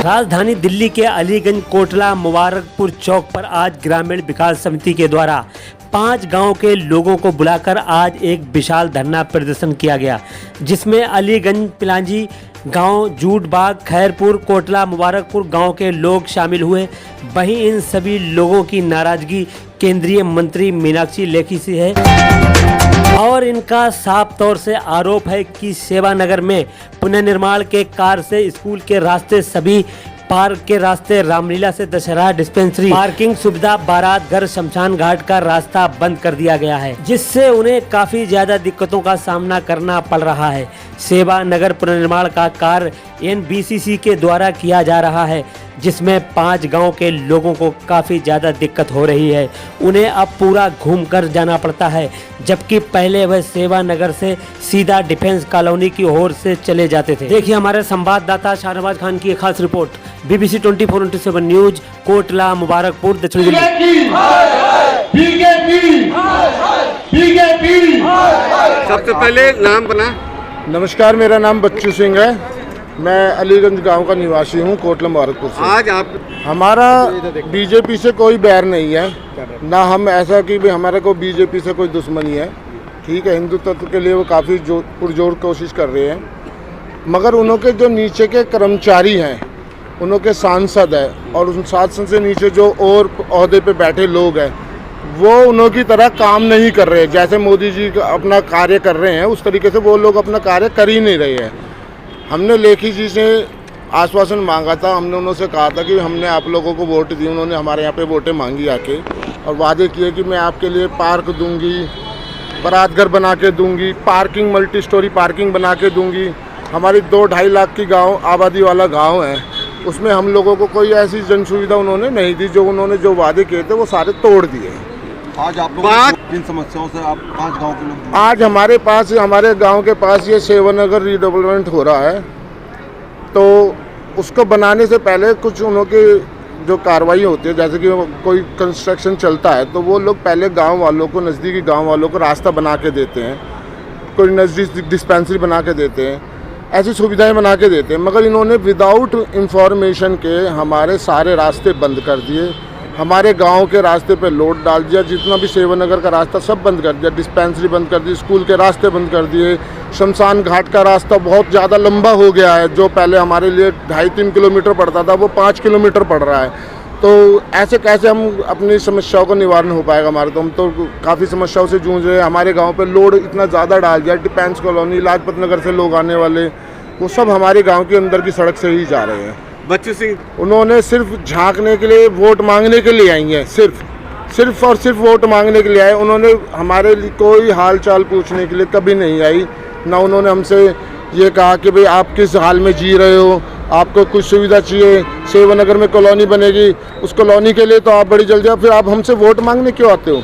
राजधानी दिल्ली के अलीगंज कोटला मुबारकपुर चौक पर आज ग्रामीण विकास समिति के द्वारा 5 गांव के लोगों को बुलाकर आज एक विशाल धरना प्रदर्शन किया गया, जिसमें अलीगंज, पिलांजी गांव, जूटबाग, खैरपुर, कोटला, मुबारकपुर गांव के लोग शामिल हुए। वहीं इन सभी लोगों की नाराजगी केंद्रीय मंत्री मीनाक्षी लेखी से है और इनका साफ तौर से आरोप है कि सेवानगर में पुनर्निर्माण के कार्य से स्कूल के रास्ते, सभी पार्क के रास्ते, रामलीला से दशहरा डिस्पेंसरी, पार्किंग सुविधा, बारात घर, शमशान घाट का रास्ता बंद कर दिया गया है, जिससे उन्हें काफी ज्यादा दिक्कतों का सामना करना पड़ रहा है। सेवानगर पुनर्निर्माण का कार्य NBCC के द्वारा किया जा रहा है, जिसमें 5 गांव के लोगों को काफ़ी ज़्यादा दिक्कत हो रही है। उन्हें अब पूरा घूमकर जाना पड़ता है, जबकि पहले वह सेवानगर से सीधा डिफेंस कॉलोनी की ओर से चले जाते थे। देखिए हमारे संवाददाता शाहनवाज खान की एक खास report, BBC 24/7 news, Kotla, Mubarakpur, दक्षिण दिल्ली। सबसे पहले नाम बना। नमस्कार, मेरा नाम बच्चू सिंह है। मैं अलीगंज गांव का निवासी हूं, कोटला मुबारकपुर से। आज आप हमारा बीजेपी से कोई बैर नहीं है, ना हम ऐसा कि भी हमारे को बीजेपी से कोई दुश्मनी है। ठीक है, हिंदुत्व के लिए वो काफ़ी पुरजोर कोशिश कर रहे हैं, मगर उनके जो नीचे के कर्मचारी हैं, उनके सांसद है और उन सांसद से नीचे जो और ओहदे पे बैठे लोग हैं, वो उनकी तरह काम नहीं कर रहे। जैसे मोदी जी अपना कार्य कर रहे हैं, उस तरीके से वो लोग अपना कार्य कर ही नहीं रहे हैं। हमने लेखी जी से आश्वासन मांगा था, हमने उनसे कहा था कि हमने आप लोगों को वोट दी, उन्होंने हमारे यहाँ पे वोटें मांगी आके और वादे किए कि मैं आपके लिए पार्क दूंगी, बारात घर बना के दूंगी, पार्किंग, मल्टी स्टोरी पार्किंग बना के दूंगी। हमारी 2-2.5 लाख की गाँव आबादी वाला गाँव है, उसमें हम लोगों को कोई ऐसी जन सुविधा उन्होंने नहीं दी। जो उन्होंने जो वादे किए थे वो सारे तोड़ दिए। आज आप लोग किन समस्याओं से आप 5 गांव के लोग? आज हमारे गांव के पास ये सेवानगर रीडेवलपमेंट हो रहा है, तो उसको बनाने से पहले कुछ उनकी जो कार्रवाई होती है, जैसे कि कोई कंस्ट्रक्शन चलता है, तो वो लोग पहले गांव वालों को, नज़दीकी गांव वालों को रास्ता बना के देते हैं, कोई नज़दीक डिस्पेंसरी बना के देते हैं, ऐसी सुविधाएं बना के देते हैं। मगर इन्होंने विदाउट इंफॉर्मेशन के हमारे सारे रास्ते बंद कर दिए, हमारे गांव के रास्ते पे लोड डाल दिया, जितना भी सेवानगर का रास्ता सब बंद कर दिया, डिस्पेंसरी बंद कर दी, स्कूल के रास्ते बंद कर दिए। शमशान घाट का रास्ता बहुत ज़्यादा लंबा हो गया है, जो पहले हमारे लिए 2.5-3 किलोमीटर पड़ता था, वो 5 किलोमीटर पड़ रहा है। तो ऐसे कैसे हम अपनी समस्याओं का निवारण हो पाएगा हमारे? तो हम तो काफ़ी समस्याओं से जूझ रहे हैं। हमारे गाँव पर लोड इतना ज़्यादा डाल दिया, डिफेंस कॉलोनी, लाजपत नगर से लोग आने वाले, वो सब हमारे गाँव के अंदर की सड़क से ही जा रहे हैं। बच्चू सिंह, उन्होंने सिर्फ झांकने के लिए, वोट मांगने के लिए आई हैं, सिर्फ और सिर्फ वोट मांगने के लिए आए। उन्होंने हमारे लिए कोई हाल चाल पूछने के लिए कभी नहीं आई। ना उन्होंने हमसे ये कहा कि भाई आप किस हाल में जी रहे हो, आपको कुछ सुविधा चाहिए, सेवानगर में कॉलोनी बनेगी, उस कॉलोनी के लिए तो आप बड़ी जल्दी, फिर आप हमसे वोट मांगने क्यों आते हो?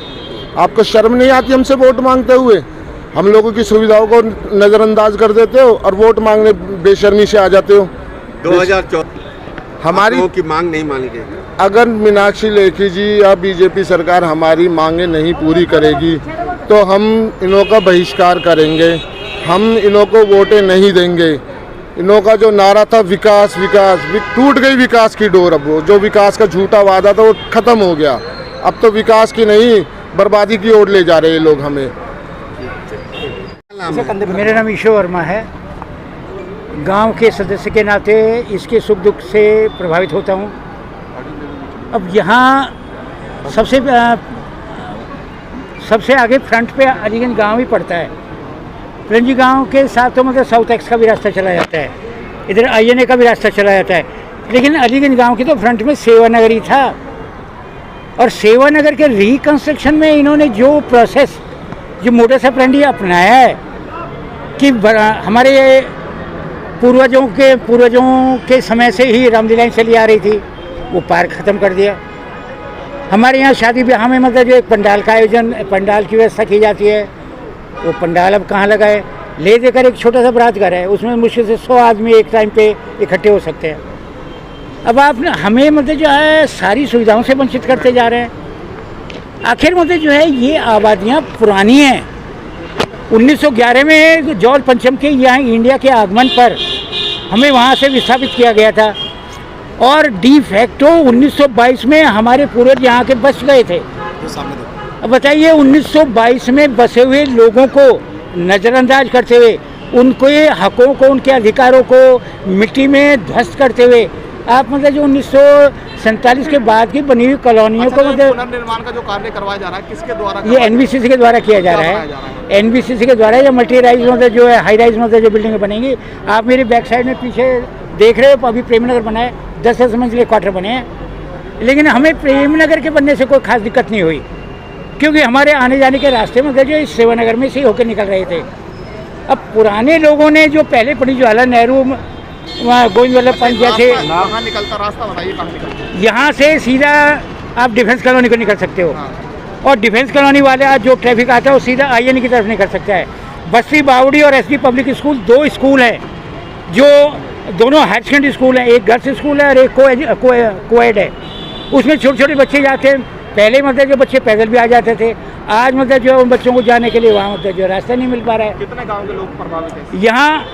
आपको शर्म नहीं आती हमसे वोट मांगते हुए? हम लोगों की सुविधाओं को नज़रअंदाज कर देते हो और वोट मांगने बेशर्मी से आ जाते हो। 2014 हमारी की मांग नहीं मानी गई। अगर मीनाक्षी लेखी जी या बीजेपी सरकार हमारी मांगे नहीं पूरी करेगी, तो हम इन्हों का बहिष्कार करेंगे, हम इन्हों को वोटें नहीं देंगे। इन्हों का जो नारा था विकास विकास, टूट गई विकास की डोर। अब वो जो विकास का झूठा वादा था वो खत्म हो गया। अब तो विकास की नहीं, बर्बादी की ओर ले जा रहे हैं लोग हमें। मेरा नाम ईश्वर वर्मा है। गांव के सदस्य के नाते इसके सुख दुख से प्रभावित होता हूं। अब यहाँ सबसे आगे फ्रंट पे अलीगंज गांव ही पड़ता है। पिलांजी गांव के साथ तो मतलब साउथ एक्स का भी रास्ता चला जाता है, इधर INA का भी रास्ता चला जाता है, लेकिन अलीगंज गांव के तो फ्रंट में सेवानगर ही था। और सेवानगर के रिकन्स्ट्रक्शन में इन्होंने जो प्रोसेस, जो मोडस ऑपरेंडी अपनाया है कि हमारे पूर्वजों के समय से ही रामलीलाएं चली आ रही थी, वो पार्क ख़त्म कर दिया। हमारे यहाँ शादी ब्याह में मतलब जो एक पंडाल का आयोजन, पंडाल की व्यवस्था की जाती है, वो पंडाल अब कहाँ लगाए? ले देकर एक छोटा सा बारात घर है, उसमें मुश्किल से 100 आदमी एक टाइम पे इकट्ठे हो सकते हैं। अब आप हमें मतलब जो है सारी सुविधाओं से वंचित करते जा रहे हैं। आखिर मतलब जो है ये आबादियाँ पुरानी हैं। 1911 में जॉर्ज पंचम के यहाँ इंडिया के आगमन पर हमें वहाँ से विस्थापित किया गया था। और डी फैक्टो 1922 में हमारे पूर्वज यहाँ के बस गए थे। अब बताइए 1922 में बसे हुए लोगों को नज़रअंदाज करते हुए, उनके हकों को, उनके अधिकारों को मिट्टी में ध्वस्त करते हुए आप मतलब जो 1947 के बाद की बनी हुई कॉलोनियों को मतलब पुनर्निर्माण का जो कार्य करवाया जा रहा है किसके द्वारा? ये एनबीसीसी के द्वारा किया जा रहा है। एनबीसीसी के द्वारा ये मल्टी राइज मतलब जो है हाई राइज मतलब जो बिल्डिंगें बनेंगी। आप मेरी बैक साइड में पीछे देख रहे हो, अभी प्रेमनगर बना है, 10-10 मंजिले क्वार्टर बने हैं। लेकिन हमें प्रेमनगर के बनने से कोई खास दिक्कत नहीं हुई, क्योंकि हमारे आने जाने के रास्ते में जो इस सेवानगर में से होकर निकल रहे थे। अब पुराने लोगों ने जो पहले पंडित जवाहरलाल नेहरू, वहाँ गोविंद वल्लभ पंत जैसे, कहाँ निकलता रास्ता बताइए, कहाँ निकलता? यहाँ से सीधा आप डिफेंस कॉलोनी को निकल सकते हो, और डिफेंस कॉलोनी वाले आज जो ट्रैफिक आता है वो सीधा आईएनए की तरफ निकल सकता है। बस्ती बावड़ी और एसडी पब्लिक स्कूल 2 स्कूल हैं, जो दोनों हायर सेकेंडरी स्कूल हैं। एक गर्ल्स स्कूल है और एक कोएड है। उसमें छोटे छोटे बच्चे जाते हैं। पहले मतलब जो बच्चे पैदल भी आ जाते थे, आज मतलब जो उन बच्चों को जाने के लिए वहाँ मतलब जो रास्ता नहीं मिल पा रहा है। कितने गांव के लोग प्रभावित हैं? यहाँ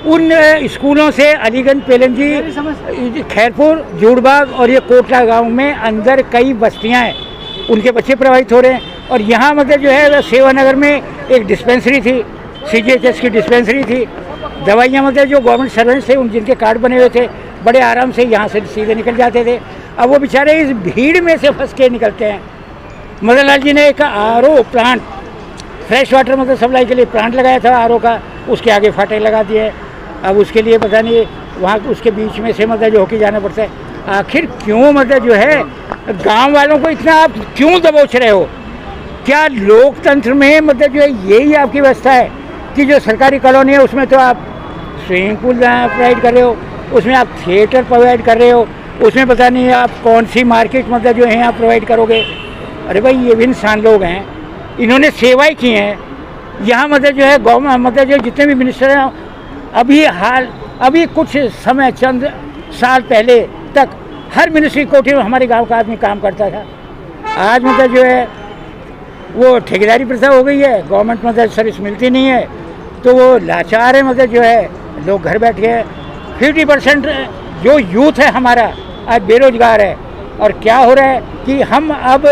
उन स्कूलों से अलीगंज, पेलंजी, खैरपुर, जूड़बाग और ये कोटला गांव में अंदर कई बस्तियां हैं, उनके बच्चे प्रभावित हो रहे हैं। और यहाँ मतलब जो है सेवानगर में एक डिस्पेंसरी थी, सीजीएचएस की डिस्पेंसरी थी। दवाइयाँ मतलब जो गवर्नमेंट सर्वेंट्स थे, उन जिनके कार्ड बने हुए थे, बड़े आराम से यहाँ से सीधे निकल जाते थे। अब वो बेचारे इस भीड़ में से फंस के निकलते हैं। मदन लाल जी ने एक आरओ प्लांट, फ्रेश वाटर मतलब सप्लाई के लिए प्लांट लगाया था आरओ का, उसके आगे फाटक लगा दिए। अब उसके लिए पता नहीं वहाँ उसके बीच में से मतलब जो होके जाना पड़ता है। आखिर क्यों मतलब जो है गांव वालों को इतना आप क्यों दबोच रहे हो? क्या लोकतंत्र में मतलब जो है यही आपकी व्यवस्था है कि जो सरकारी कॉलोनी है उसमें तो आप स्विमिंग पूल प्रोवाइड कर रहे हो, उसमें आप थिएटर प्रोवाइड कर रहे हो, उसमें पता नहीं आप कौन सी मार्केट मतलब जो है आप प्रोवाइड करोगे? अरे भाई ये भी इंसान लोग हैं, इन्होंने सेवाएं की हैं। यहाँ मतलब जो है गवर्नमेंट मतलब जो जितने भी मिनिस्टर हैं, अभी कुछ समय चंद साल पहले तक हर मिनिस्ट्री कोठी में हमारे गांव का आदमी काम करता था। आज मतलब जो है वो ठेकेदारी प्रथा हो गई है, गवर्नमेंट मतलब सर्विस मिलती नहीं है, तो वो लाचार है मतलब जो है लोग घर बैठे हैं। 50% जो यूथ है हमारा आज बेरोजगार है। और क्या हो रहा है कि हम अब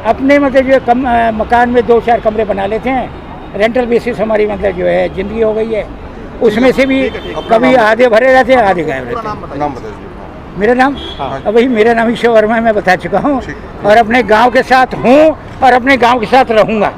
अपने मतलब जो मकान में 2-4 कमरे बना लेते हैं, रेंटल बेसिस हमारी मतलब जो है ज़िंदगी हो गई है। उसमें से भी कभी आधे भरे रहते हैं, आधे गायब रहते हैं। नाम बताइए। मेरा नाम अभी मेरा नाम ईश्वर वर्मा है, मैं बता चुका हूँ, और अपने गांव के साथ हूँ और अपने गांव के साथ रहूँगा।